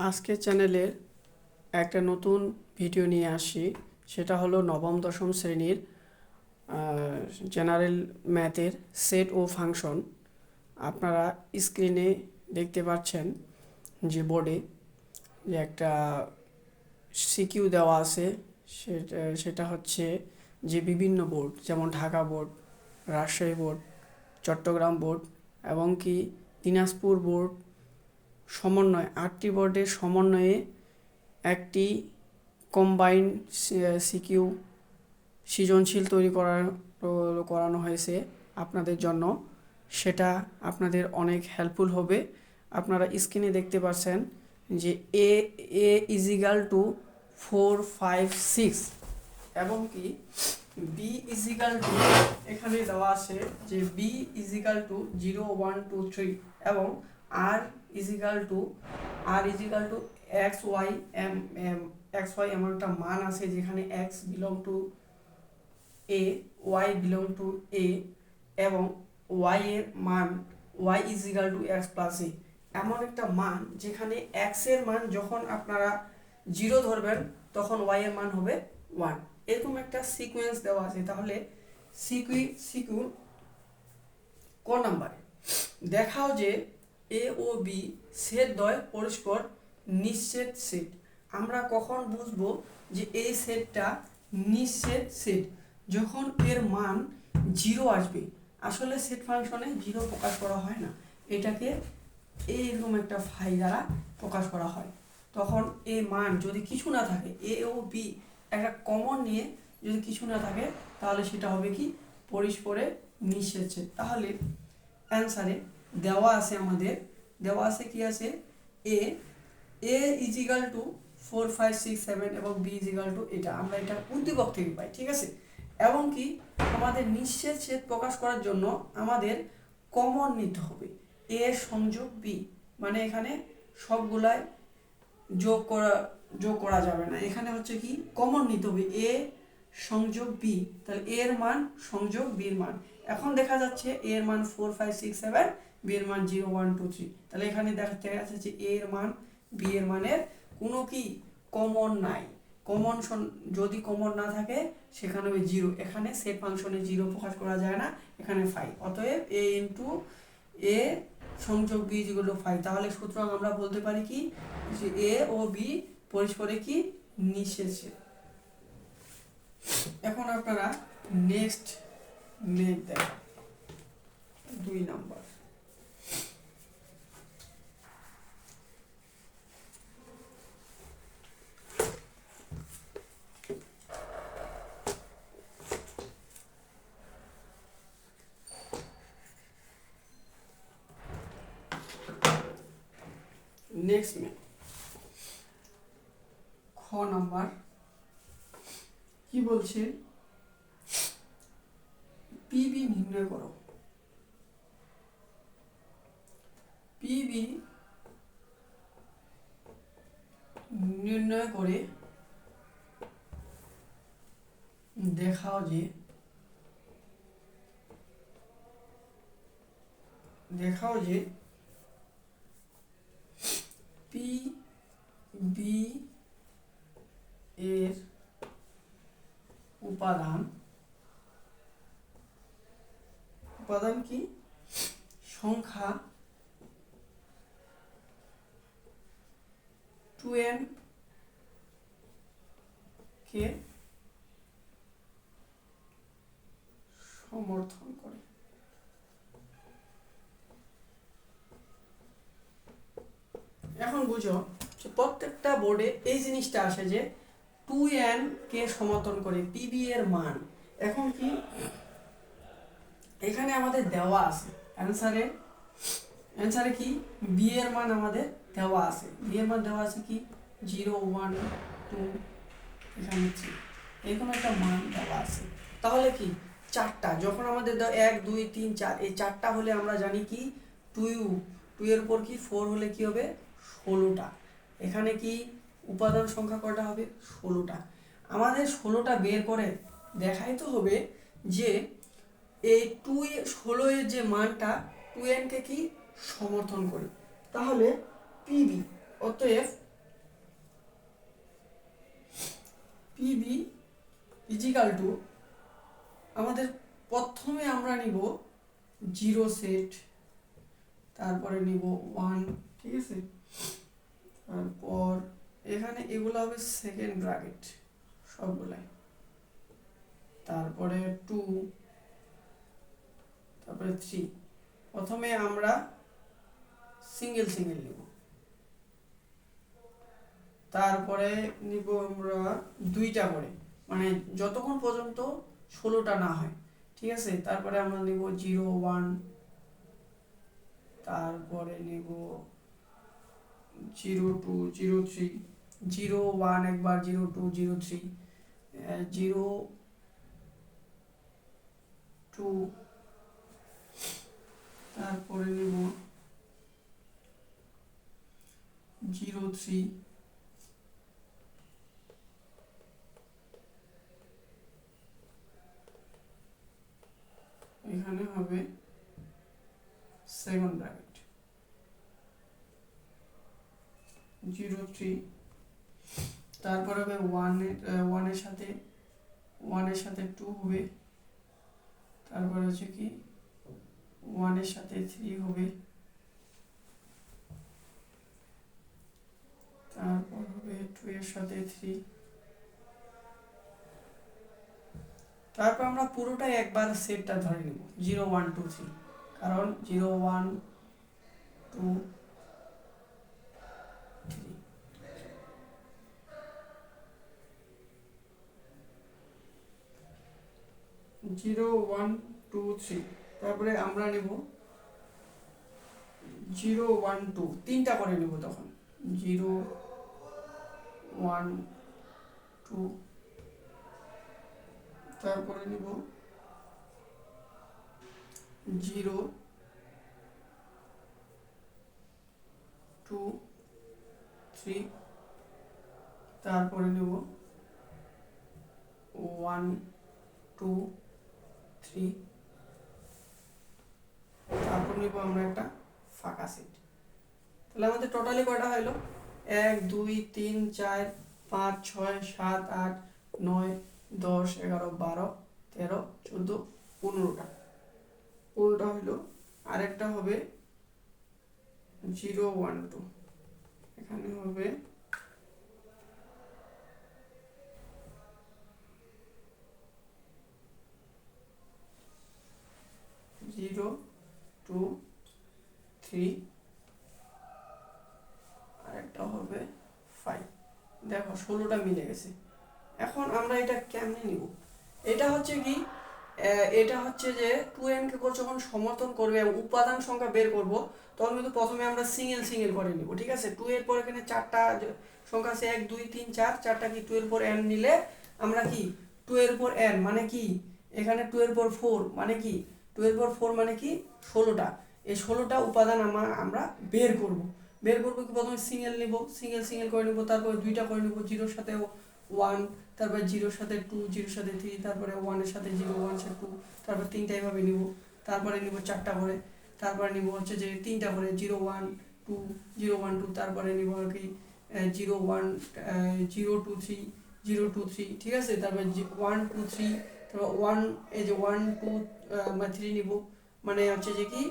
আজকের চ্যানেলে একটা নতুন ভিডিও নিয়ে আসি, সেটা হলো নবম দশম শ্রেণীর জেনারেল ম্যাথের সেট ও ফাংশন। আপনারা স্ক্রিনে দেখতে পাচ্ছেন যে বোর্ডে যে একটা সিকিউ দেওয়া আছে। সেটা হচ্ছে যে বিভিন্ন বোর্ড, যেমন Dhaka board, Rajshahi board, Chittagong board এবং কি দিনাজপুর বোর্ড সমন্বয় 8টি বোর্ডের সমন্বয়ে একটি কম্বাইন্ড সিকিউ সৃজনশীল তৈরি করানো হয়েছে আপনাদের জন্য। সেটা আপনাদের অনেক হেল্পফুল হবে। আপনারা স্ক্রিনে দেখতে পাচ্ছেন যে এ ইজিক্যাল টু 4, 5, 6 এবং কি বি ইজিক্যাল টু, এখানে দেওয়া আছে যে বি ইজিক্যাল টু 0, 1, 2, 3 এবং আর ইজিক্যাল টু এক্স ওয়াই এমন একটা মান আছে, যেখানে x belong to A, y belong to A এবং ওয়াই এর মান y equal to x plus A, এমন একটা মান যেখানে এক্স এর মান যখন আপনারা 0 ধরবেন তখন ওয়াই এর মান হবে 1। এরকম একটা সিকোয়েন্স দেওয়া আছে। তাহলে সিকিউ ক নাম্বারে দেখাও যে এ ও বি সেট দ্বয় পরস্পর নিঃছেদ সেট। আমরা কখন বুঝবো যে এই সেটটা নিঃছেদ সেট? যখন এর মান 0 আসবে। আসলে সেট ফাংশনে 0 প্রকাশ করা হয় না, এটাকে এইরকম একটা ফাই দ্বারা প্রকাশ করা হয়। তখন এই মান যদি কিছু না থাকে, এ ও বি একটা কমন নিয়ে যদি কিছু না থাকে, তাহলে সেটা হবে কি পরস্পরে নিঃছেদ সেট। তাহলে অ্যান্সারে দেওয়া আছে কি আছে, এ ইজিক্যাল টু 4, 5, 6, 7 এবং বি ইজিক্যাল টু এটা আমরা এটা উদ্দীপক থেকে পাই, ঠিক আছে। এবং কি আমাদের নিঃছেদ সেট প্রকাশ করার জন্য আমাদের কমন নিতে হবে এ সংযোগ বি, মানে এখানে সবগুলাই যোগ করা যাবে না, এখানে হচ্ছে কি কমন নিতে হবে এ সংযোগ বি। তাহলে এ এর মান সংযোগ বি এর মান, এখন দেখা যাচ্ছে এ এর মান 4, 5, 6, 7, বি এর মান 0, 1, 2, 3। তাহলে এখানে দেখা যাচ্ছে যে এ এর মান বি এর মানের কোনো কি কমন নাই। যদি কমন না থাকে সেখানে ওই 0, এখানে সেট ফাংশনে 0 প্রকাশ করা যায় না, এখানে 5। অতএব এ ইন্টু এ সংযোগ বি ইকুয়াল টু 5। তাহলে সুতরাং আমরা বলতে পারি কি যে এ ও বি পরস্পরে কি নিঃছেদ সেট। এখন আপনারা নেক্সট দেখেন 2 নাম্বার। নেক্সট খ নাম্বার কি বলছে, পিবি নির্ণয় করো। পিবি নির্ণয় করে দেখাও যে পি বি এর উপাদান কি সংখ্যা 2n কে সমর্থন করে। এখন বুঝো যে প্রত্যেকটা বোর্ডে এই জিনিসটা আসে যে 2n কে সমর্থন করে পিবি এর মান। এখন কি এখানে আমাদের দেওয়া আছে অ্যান্সারে কি বি এর মান আমাদের দেওয়া আছে। বি এর মান দেওয়া আছে কি 0, 1, 2, এখানে 3, এরকম একটা মান দেওয়া আছে। তাহলে কি চারটা, যখন আমাদের 1, 2, 3, 4 এই চারটা হলে আমরা জানি কি 2 এর উপর কি 4 হলে কি হবে 16টা। এখানে কি উপাদান সংখ্যা কয়টা হবে 16টা। আমাদের 16টা বের করে দেখাইতে হবে যে এই 16 এর যে মানটা 2n কে কি সমর্থন করে। তাহলে পিবি, অতএব পিবি ইজিক্যাল টু, আমাদের প্রথমে আমরা নিব জিরো সেট, তারপরে নিব 1, ঠিক আছে। তারপর এখানে এগুলো হবে সেকেন্ড ব্র্যাকেট সবগুলাই, তারপরে 2, তারপরে 3। প্রথমে আমরা সিঙ্গেল সিঙ্গেল নিব, তারপরে নিব আমরা দুইটা করে, মানে যতক্ষণ পর্যন্ত 16টা না হয়, ঠিক আছে। তারপরে আমরা নিব 0, 1, তারপরে নিব 0, 2, 0, 3, 0, 1 একবার, 0, 2, 0, 3, 0, 2, তারপরে নিব 0, 3, এখানে হবে সেকেন্ড ব্র্যাকেট 0, 3, তারপর হবে 1 এর সাথে 2 হবে, তারপর হচ্ছে কি 1 এর সাথে 3 হবে, তারপর হবে 2 এর সাথে 3, তারপর আমরা পুরোটাই একবার সেটটা ধরে নিব 0, 1, 2, 3, কারণ 0, 1, 2, 3, 0, 1, 2, 3, তারপরে আমরা নিব 0, 1, 2, তিনটা করে নিব তখন 0, 1, 2, তারপরে নিব 0, 2, 3, তারপরে নিব 1, 2, 3, তারপর নিব আমরা একটা ফাঁকা সেট। তাহলে আমাদের টোটালি কয়টা হলো? 1, 2, 3, 4, 5, 6, 7, 8, 9, 10, 11, 12, 13, 14, 15টা। 15টা হইলো। আরেকটা হবে 0, 1, 2, এখানে হবে 0, 2, 3, আরেকটা হবে 5। দেখো 16টা মিলে গেছে। এখন আমরা এটা কেমনে নিব? এটা হচ্ছে কি, এটা হচ্ছে যে 2n কে যখন সমর্থন করবে এবং উপাদান সংখ্যা বের করব, তখন কিন্তু প্রথমে আমরা সিঙ্গেল সিঙ্গেল করে নিব, ঠিক আছে। 2 এর পর এখানে চারটা সংখ্যা আছে, 1, 2, 3, 4, চারটা কি 2 এর পর n নিলে আমরা কি 2 এর পর n মানে কি, এখানে 2 এর পর 4 মানে কি, 2 এর পর 4 মানে কি 16টা। এই 16টা উপাদান আমরা বের করব কি, প্রথমে সিঙ্গেল নিব, সিঙ্গেল সিঙ্গেল করে নিব, তারপর দুইটা করে নিব, 0 সাথে 1, তারপর 0 সাথে 2, 0 সাথে 3, তারপরে 1 এর সাথে 0, 1 এর সাথে 2, তারপর তিনটা এইভাবে নিব, তারপরে নিব চারটা করে, তারপরে নিব হচ্ছে যে তিনটা করে 0, 1, 2, 0, 1, 2, তারপরে নিব আর কি 0, 1, 0, 2, 3, 0, 2, 3, ঠিক আছে। তারপরে 1, 2, 3, তারপর 1, এই যে 1, 2, 3 নিব, মানে হচ্ছে যে কি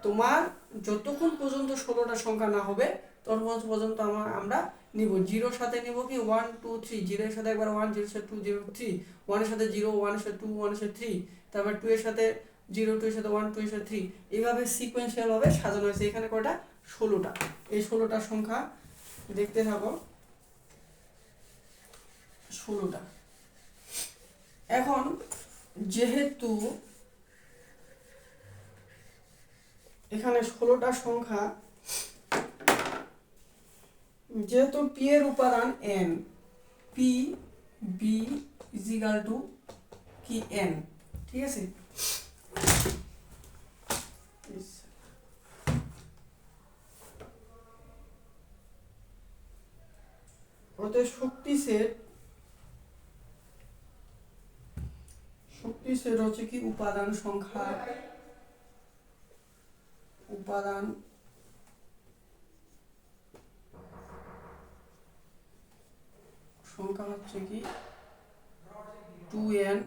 তোমার যতক্ষণ পর্যন্ত 16টা সংখ্যা না হবে ততক্ষণ পর্যন্ত আমরা নিব। 0 সাথে নিব কি 1, 2, 3, 0 এর সাথে একবার 1, 0 এর সাথে 2, 0, 3, 1 এর সাথে 0, 1 এর সাথে 2, 1 এর সাথে 3, তারপর 2 এর সাথে 0, 2 এর সাথে 1, 2 এর সাথে 3, এইভাবে সিকোয়েন্সিয়াল ভাবে সাজানো হয়েছে। এখানে কয়টা? 16টা। এই 16টা সংখ্যা দেখতে থাকো, 16টা। এখন যেহেতু এখানে 16টা সংখ্যা, যেহেতু পি এর উপাদান n, P B is equal to কি n, ঠিক আছে। ওতে শক্তি সেট হচ্ছে কি উপাদান সংখ্যা হচ্ছে কি 2n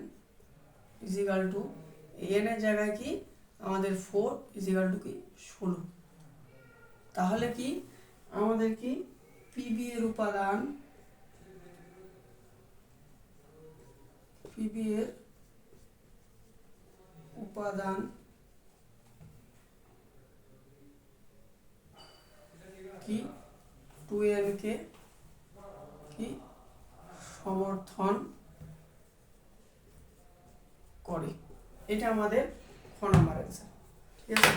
ইজিক্যাল টু এন এর জায়গায় কি আমাদের 4 ইজিক্যাল টু কি 16। তাহলে কি আমাদের কি পিবি এর উপাদান কি 2n কে কি সমর্থন করে। এটা আমাদের খ নম্বর অ্যান্সার। ঠিক আছে।